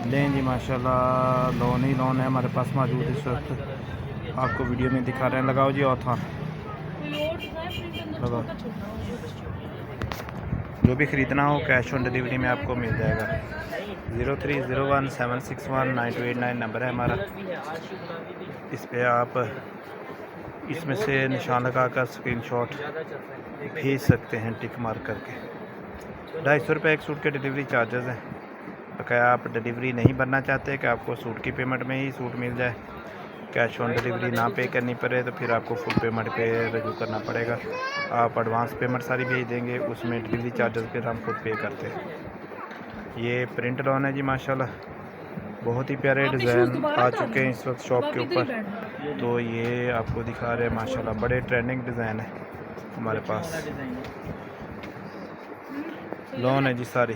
लें जी माशाल्लाह, लोन ही लोन है हमारे पास मौजूद इस वक्त। आपको वीडियो में दिखा रहे हैं। लगाओ जी और था लगाओ। जो भी ख़रीदना हो कैश ऑन डिलीवरी में आपको मिल जाएगा। 0301761928 नंबर है हमारा। इस पे आप इसमें से निशान लगाकर स्क्रीनशॉट भेज सकते हैं टिक मार करके। 250 रुपये एक सूट के डिलीवरी चार्जेस हैं। तो क्या आप डिलीवरी नहीं भरना चाहते कि आपको सूट की पेमेंट में ही सूट मिल जाए, कैश ऑन डिलीवरी ना पे करनी पड़े, तो फिर आपको फुल पेमेंट पे रजू करना पड़ेगा। आप एडवांस पेमेंट सारी भेज देंगे, उसमें डिलीवरी चार्जेस फिर हम खुद पे करते हैं। ये प्रिंट लॉन है जी माशाल्लाह, बहुत ही प्यारे डिज़ाइन आ चुके हैं इस वक्त शॉप के ऊपर। तो ये आपको दिखा रहे हैं माशाल्लाह, बड़े ट्रेंडिंग डिज़ाइन है हमारे पास। लॉन है जी सारी,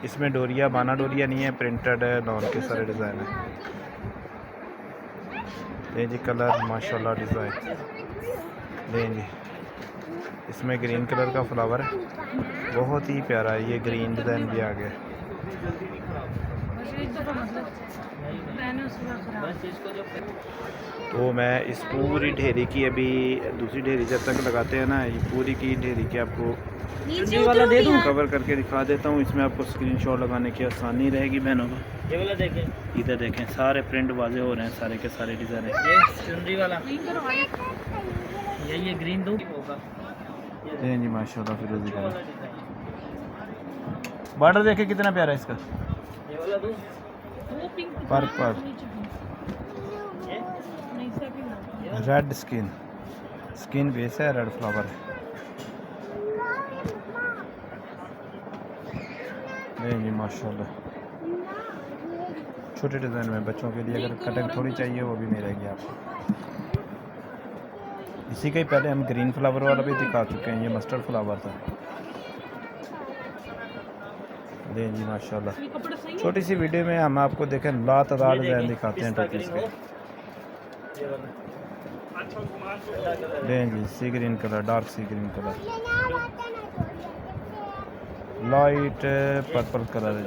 इसमें डोरिया बाना डोरिया नहीं है, प्रिंटेड है लॉन के सारे डिज़ाइन है। ये जी कलर माशाल्लाह डिज़ाइन लें जी। इसमें ग्रीन कलर का फ्लावर है, बहुत ही प्यारा है। ये ग्रीन डिज़ाइन भी आ गया। तो मैं इस पूरी ढेरी की अभी दूसरी ढेरी जब तक लगाते हैं ना, ये पूरी की ढेरी की आपको वाला दे दूँ कवर करके दिखा देता हूँ। इसमें आपको स्क्रीनशॉट लगाने की आसानी रहेगी बहनों को। ये वाला देखें, इधर देखें, सारे प्रिंट वाजे हो रहे हैं, सारे के सारे डिज़ाइन है। ये चुनरी वाला ये ग्रीन दो जी माशाल्लाह। फिरोजी कलर बॉर्डर देखे कितना प्यारा है इसका। पर्पल रेड स्किन बेस है, रेड फ्लावर है जी माशाल्लाह। छोटे डिज़ाइन में बच्चों के लिए अगर कटिंग थोड़ी चाहिए वो भी मिलेगी आपको। इसी का ही पहले हम ग्रीन फ्लावर वाला भी दिखा चुके हैं, ये मस्टर्ड फ्लावर था। दें जी माशाल्लाह, छोटी सी वीडियो में हम आपको देखें लातादार डिज़ाइन दिखाते हैं टोपीज़ के। दें जी sea green colour, dark sea green colour, light purple colour है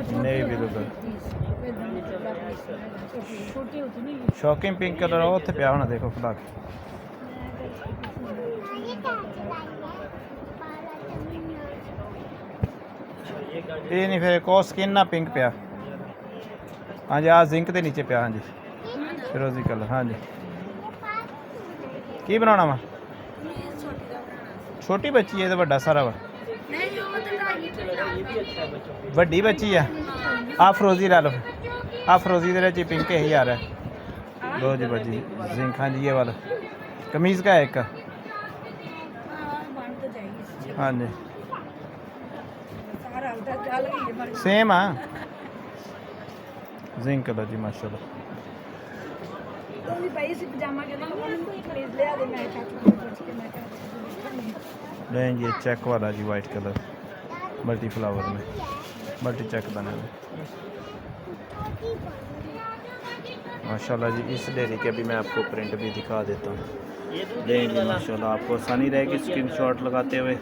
जी, नहीं बिल्कुल शॉकिंग पिंक कलर हो तो प्या होना। देखो फ्लाक ये नहीं, फिर एक और स्किन ना पिंक पिया। हाँ जी, आ जिंक के नीचे पिया। हाँ जी फिरोजी कलर। हाँ जी की बनाना वा, छोटी बच्ची है तो बड़ा सारा वा, वड्डी बच्ची है। आ फिरोजी ला लो, आ फिरोजी दे पिंक ही आ रहा है। लो जी बच्ची जिंक। हाँ जी ये वाला कमीज़ का है एक। हाँ जी सेम हाँ जिंक कलर जी माशाल्लाह। ये चेक वाला जी वाइट कलर मल्टी फ्लावर में मल्टी चेक बने हुए माशाल्लाह जी। इस डेयरी के भी मैं आपको प्रिंट भी दिखा देता हूँ। देंगे माशाल्लाह, आपको आसानी रहेगी स्क्रीनशॉट लगाते हुए।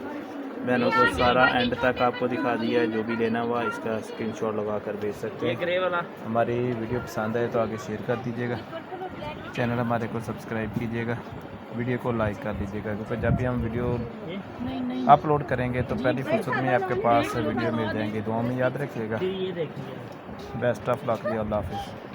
मैंने को सारा एंड तक आपको दिखा दिया है, जो भी लेना हुआ इसका स्क्रीनशॉट लगा कर भेज सकते हैं। हमारी वीडियो पसंद आए तो आगे शेयर कर दीजिएगा, चैनल हमारे को सब्सक्राइब कीजिएगा, वीडियो को लाइक कर दीजिएगा, क्योंकि जब भी हम वीडियो अपलोड करेंगे तो पहली फुर्सत में आपके पास वीडियो मिल जाएंगे। दुआ में याद रखिएगा। बेस्ट ऑफ लक जी, अल्लाह हाफिज़।